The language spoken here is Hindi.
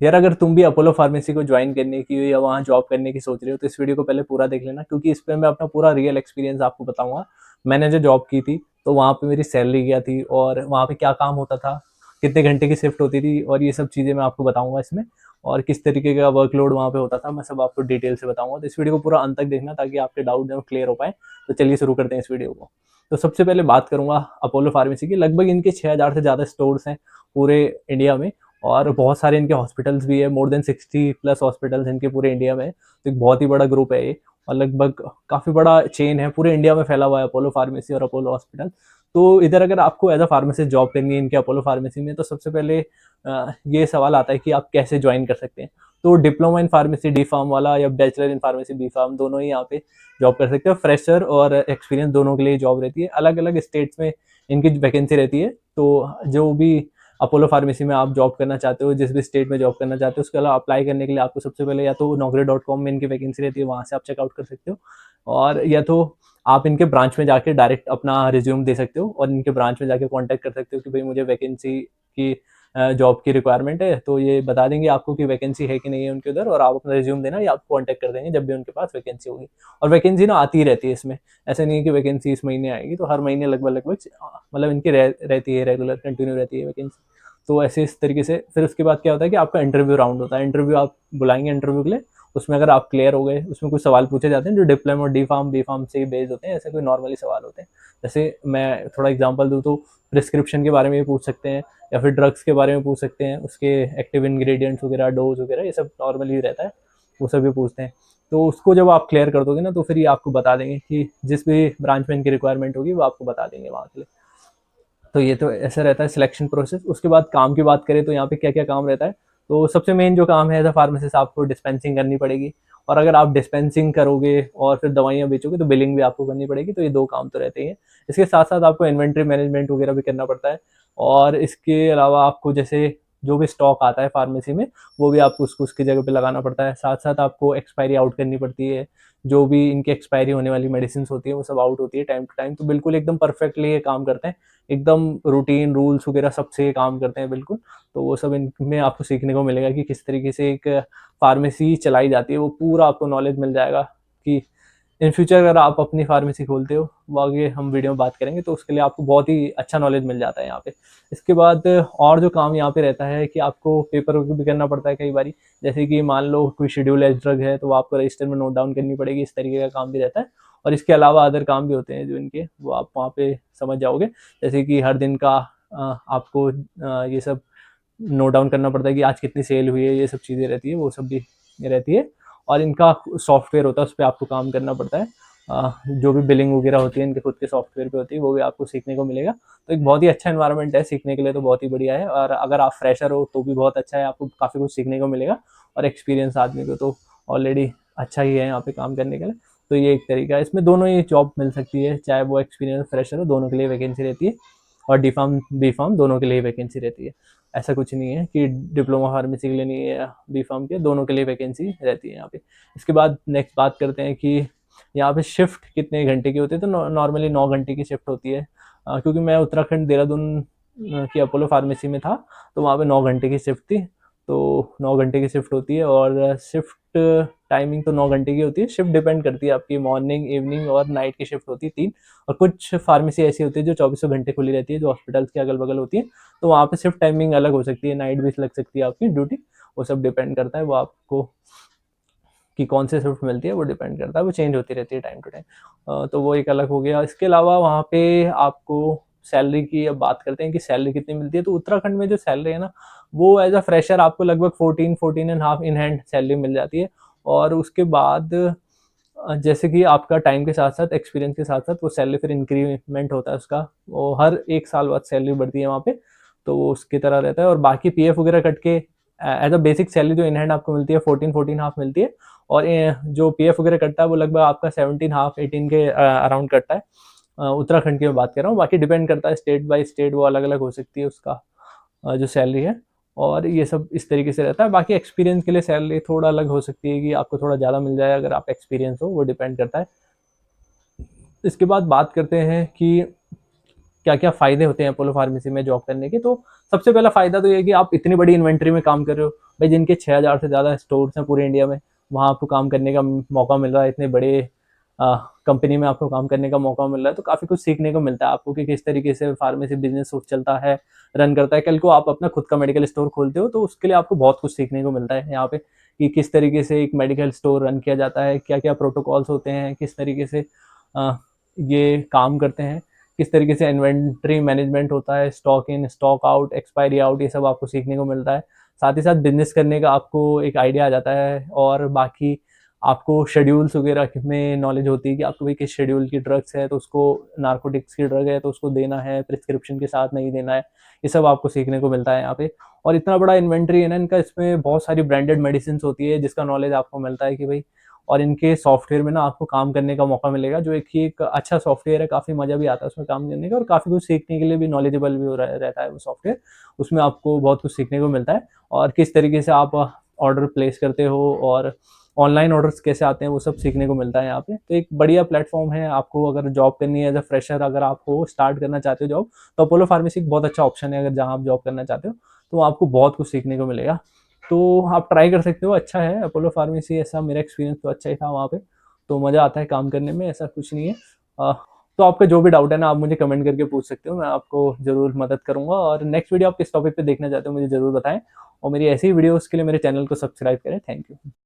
यार अगर तुम भी अपोलो फार्मेसी को ज्वाइन करने की या वहाँ जॉब करने की सोच रहे हो तो इस वीडियो को पहले पूरा देख लेना, क्योंकि इस पे मैं अपना पूरा रियल एक्सपीरियंस आपको बताऊंगा। मैंने जो जॉब की थी तो वहाँ पे मेरी सैलरी क्या थी और वहाँ पे क्या काम होता था, कितने घंटे की शिफ्ट होती थी, और ये सब चीज़ें मैं आपको बताऊंगा इसमें। और किस तरीके का वर्कलोड वहाँ पे होता था मैं सब आपको डिटेल से बताऊंगा। तो इस वीडियो को पूरा अंत तक देखना ताकि आपके डाउट जो क्लियर हो पाए। तो चलिए शुरू करते हैं इस वीडियो को। तो सबसे पहले बात करूंगा अपोलो फार्मेसी की। लगभग इनके 6,000 से ज़्यादा स्टोर्स हैं पूरे इंडिया में, और बहुत सारे इनके हॉस्पिटल्स भी है। मोर देन 60+ हॉस्पिटल्स इनके पूरे इंडिया में। तो एक बहुत ही बड़ा ग्रुप है ये, और लगभग काफ़ी बड़ा चेन है, पूरे इंडिया में फैला हुआ है अपोलो फार्मेसी और अपोलो हॉस्पिटल। तो इधर अगर आपको एज अ फार्मासिस्ट जॉब करनी है इनके अपोलो फार्मेसी में, तो सबसे पहले ये सवाल आता है कि आप कैसे ज्वाइन कर सकते हैं। तो diploma in pharmacy D pharm वाला या bachelor in pharmacy B pharm दोनों ही यहाँ पे जॉब कर सकते हो। फ्रेशर और एक्सपीरियंस दोनों के लिए जॉब रहती है। अलग अलग स्टेट्स में इनकी वैकेंसी रहती है। तो जो भी अपोलो फार्मेसी में आप जॉब करना चाहते हो, जिस भी स्टेट में जॉब करना चाहते हो, उसके अलावा अप्लाई करने के लिए आपको सबसे पहले या तो naukri.com में इनकी वैकेंसी रहती है, वहाँ से आप चेकआउट कर सकते हो, और या तो आप इनके ब्रांच में जाके डायरेक्ट अपना रिज्यूम दे सकते हो और इनके ब्रांच में जाके कांटेक्ट कर सकते हो कि भाई मुझे वैकेंसी की जॉब की रिक्वायरमेंट है। तो ये बता देंगे आपको कि वैकेंसी है कि नहीं है उनके उधर, और आप अपना रिज्यूम देना या आपको कांटेक्ट कर देंगे जब भी उनके पास वैकेंसी होगी। और वैकेंसी ना आती ही रहती है इसमें। ऐसा नहीं है कि वैकेंसी इस महीने आएगी, तो हर महीने लगभग लगभग मतलब इनकी रहती है, रेगुलर कंटिन्यू रहती है वैकेंसी। तो ऐसे इस तरीके से फिर उसके बाद क्या होता है कि आपका इंटरव्यू राउंड होता है। इंटरव्यू आप बुलाएंगे इंटरव्यू के लिए। उसमें अगर आप क्लियर हो गए, उसमें कुछ सवाल पूछे जाते हैं जो diploma D pharm B pharm से ही बेस्ड होते हैं, ऐसे कोई नॉर्मली सवाल होते हैं। जैसे मैं थोड़ा एग्जांपल दूँ तो प्रिस्क्रिप्शन के बारे में भी पूछ सकते हैं, या फिर ड्रग्स के बारे में पूछ सकते हैं, उसके एक्टिव इंग्रेडिएंट्स वगैरह, डोज वगैरह, ये सब नॉर्मली रहता है, वो सब भी पूछते हैं। तो उसको जब आप क्लियर कर दोगे ना, तो फिर ये आपको बता देंगे कि जिस भी ब्रांच में इनकी रिक्वायरमेंट होगी वो आपको बता देंगे वहाँ के लिए। तो ये तो ऐसा रहता है सिलेक्शन प्रोसेस। उसके बाद काम की बात करें तो यहाँ पे क्या क्या काम रहता है। तो सबसे मेन जो काम है एज अ फार्मासिस्ट, आपको डिस्पेंसिंग करनी पड़ेगी, और अगर आप डिस्पेंसिंग करोगे और फिर दवाइयाँ बेचोगे तो बिलिंग भी आपको करनी पड़ेगी। तो ये दो काम तो रहते ही हैं। इसके साथ साथ आपको इन्वेंट्री मैनेजमेंट वगैरह भी करना पड़ता है। और इसके अलावा आपको जैसे जो भी स्टॉक आता है फार्मेसी में, वो भी आपको उसको उसकी जगह पे लगाना पड़ता है। साथ साथ आपको एक्सपायरी आउट करनी पड़ती है। जो भी इनकी एक्सपायरी होने वाली मेडिसिन होती है वो सब आउट होती है टाइम टू टाइम। तो बिल्कुल एकदम परफेक्टली ये काम करते हैं, एकदम रूटीन रूल्स वगैरह सबसे काम करते हैं बिल्कुल। तो वो सब इनमें आपको सीखने को मिलेगा कि किस तरीके से एक फार्मेसी चलाई जाती है, वो पूरा आपको नॉलेज मिल जाएगा। कि इन फ्यूचर अगर आप अपनी फार्मेसी खोलते हो, वो आगे हम वीडियो में बात करेंगे, तो उसके लिए आपको बहुत ही अच्छा नॉलेज मिल जाता है यहाँ पे। इसके बाद और जो काम यहाँ पे रहता है कि आपको पेपर वर्क भी करना पड़ता है कई बारी। जैसे कि मान लो कोई शेड्यूल एज ड्रग है तो आपको रजिस्टर में नोट डाउन करनी पड़ेगी, इस तरीके का काम भी रहता है। और इसके अलावा अदर काम भी होते हैं जो इनके, वो आप वहाँ पे समझ जाओगे। जैसे कि हर दिन का आपको ये सब नोट डाउन करना पड़ता है कि आज कितनी सेल हुई है, ये सब चीज़ें रहती है, वो सब भी रहती है। और इनका सॉफ्टवेयर होता है, उस पर आपको काम करना पड़ता है। जो भी बिलिंग वगैरह होती है इनके खुद के सॉफ्टवेयर पे होती है, वो भी आपको सीखने को मिलेगा। तो एक बहुत ही अच्छा एनवायरनमेंट है सीखने के लिए, तो बहुत ही बढ़िया है। और अगर आप फ्रेशर हो तो भी बहुत अच्छा है, आपको काफ़ी कुछ सीखने को मिलेगा। और एक्सपीरियंस आदमी को तो ऑलरेडी अच्छा ही है यहाँ पे काम करने के लिए। तो ये एक तरीका है, इसमें दोनों ही जॉब मिल सकती है, चाहे वो एक्सपीरियंस फ्रेशर हो, दोनों के लिए वैकेंसी रहती है। और डी फार्म बी फार्म दोनों के लिए वैकेंसी रहती है। ऐसा कुछ नहीं है कि डिप्लोमा फार्मेसी के लिए नहीं है या बी फार्म के, दोनों के लिए वैकेंसी रहती है यहाँ पे। इसके बाद नेक्स्ट बात करते हैं कि यहाँ पे शिफ्ट कितने घंटे की होती है। तो नॉर्मली 9 घंटे की शिफ्ट होती है। क्योंकि मैं उत्तराखंड देहरादून की अपोलो फार्मेसी में था, तो वहाँ पे 9 घंटे की शिफ्ट थी। तो 9 घंटे की शिफ्ट होती है, और शिफ्ट टाइमिंग तो 9 घंटे की होती है। शिफ्ट डिपेंड करती है आपकी, मॉर्निंग इवनिंग और नाइट की शिफ्ट होती है 3। और कुछ फार्मेसी ऐसी होती है जो 24 घंटे खुली रहती है, जो हॉस्पिटल्स के अगल बगल होती है। तो वहाँ पे शिफ्ट टाइमिंग अलग हो सकती है, नाइट भी लग सकती है आपकी ड्यूटी। वो सब डिपेंड करता है, वो आपको कि कौन से शिफ्ट मिलती है वो डिपेंड करता है, वो चेंज होती रहती है टाइम टू टाइम। तो वो एक अलग हो गया। इसके अलावा वहाँ पे आपको सैलरी की अब बात करते हैं कि सैलरी कितनी मिलती है। तो उत्तराखंड में जो सैलरी है ना, वो एज अ फ्रेशर आपको लगभग 14-14.5 इन हैंड सैलरी मिल जाती है। और उसके बाद जैसे कि आपका टाइम के साथ साथ, एक्सपीरियंस के साथ साथ, वो सैलरी फिर इंक्रीमेंट होता है उसका। वो हर 1 साल बाद सैलरी बढ़ती है वहाँ पे। तो वो उसकी तरह रहता है। और बाकी पीएफ वगैरह कट के एज अ बेसिक सैलरी जो इन हैंड आपको मिलती है 14-14.5 मिलती है। और जो पीएफ वगैरह कटता है वो लगभग आपका 17.5 18 के अराउंड कटता है। उत्तराखंड की मैं बात कर रहा हूँ, बाकी डिपेंड करता है स्टेट बाय स्टेट, वो अलग अलग हो सकती है उसका जो सैलरी है। और ये सब इस तरीके से रहता है। बाकी एक्सपीरियंस के लिए सैलरी थोड़ा अलग हो सकती है कि आपको थोड़ा ज़्यादा मिल जाए अगर आप एक्सपीरियंस हो, वो डिपेंड करता है। इसके बाद बात करते हैं कि क्या-क्या फ़ायदे होते हैं अपोलो फार्मेसी में जॉब करने के। तो सबसे पहला फ़ायदा तो ये है कि आप इतनी बड़ी इन्वेंटरी में काम कर रहे हो। भाई जिनके 6000 से ज़्यादा स्टोर्स हैं पूरे इंडिया में, वहाँ आपको काम करने का मौका मिल रहा है। इतने बड़े अ, कंपनी में आपको काम करने का मौका मिल रहा है, तो काफ़ी कुछ सीखने को मिलता है आपको कि किस तरीके से फार्मेसी बिज़नेस चलता है, रन करता है। कल को आप अपना खुद का मेडिकल स्टोर खोलते हो, तो उसके लिए आपको बहुत कुछ सीखने को मिलता है यहाँ पे कि किस तरीके से एक मेडिकल स्टोर रन किया जाता है, क्या-क्या प्रोटोकॉल्स होते हैं, किस तरीके से अ, ये काम करते हैं, किस तरीके से इन्वेंटरी मैनेजमेंट होता है, stock in, stock out, expiry out, ये सब आपको सीखने को मिलता है। साथ ही साथ बिज़नेस करने का आपको एक आइडिया आ जाता है और बाकी आपको शेड्यूल्स वगैरह में नॉलेज होती है कि आपको भाई किस शेड्यूल की ड्रग्स है, तो उसको नार्कोटिक्स की ड्रग है तो उसको देना है, प्रिस्क्रिप्शन के साथ नहीं देना है। ये सब आपको सीखने को मिलता है यहाँ पे। और इतना बड़ा इन्वेंटरी है ना इनका, इसमें बहुत सारी ब्रांडेड मेडिसिन्स होती है जिसका नॉलेज आपको मिलता है कि भाई, और इनके सॉफ्टवेयर में ना आपको काम करने का मौका मिलेगा, जो एक अच्छा सॉफ्टवेयर है, काफ़ी मज़ा भी आता है उसमें काम करने का और काफ़ी कुछ सीखने के लिए भी नॉलेजेबल भी हो रहा रहता है वो सॉफ्टवेयर। उसमें आपको बहुत कुछ सीखने को मिलता है और किस तरीके से आप ऑर्डर प्लेस करते हो और ऑनलाइन ऑर्डर्स कैसे आते हैं, वो सब सीखने को मिलता है यहाँ पे। तो एक बढ़िया प्लेटफ़ॉर्म है, आपको अगर जॉब करनी है एज़ अ फ्रेशर, अगर आपको स्टार्ट करना चाहते हो जॉब, तो अपोलो फार्मेसी एक बहुत अच्छा ऑप्शन है, अगर जहाँ आप जॉब करना चाहते हो, तो आपको बहुत कुछ सीखने को मिलेगा। तो आप ट्राई कर सकते हो, अच्छा है अपोलो फार्मेसी, ऐसा मेरा एक्सपीरियंस तो अच्छा ही था वहाँ पे। तो मज़ा आता है काम करने में, ऐसा कुछ नहीं है। अ, तो आपका जो भी डाउट है ना, आप मुझे कमेंट करके पूछ सकते हो, मैं आपको ज़रूर मदद करूँगा और नेक्स्ट वीडियो आप किस टॉपिक पे देखना चाहते हो मुझे ज़रूर बताएँ और मेरी ऐसी ही वीडियोज़ के लिए मेरे चैनल को सब्सक्राइब करें। Thank you.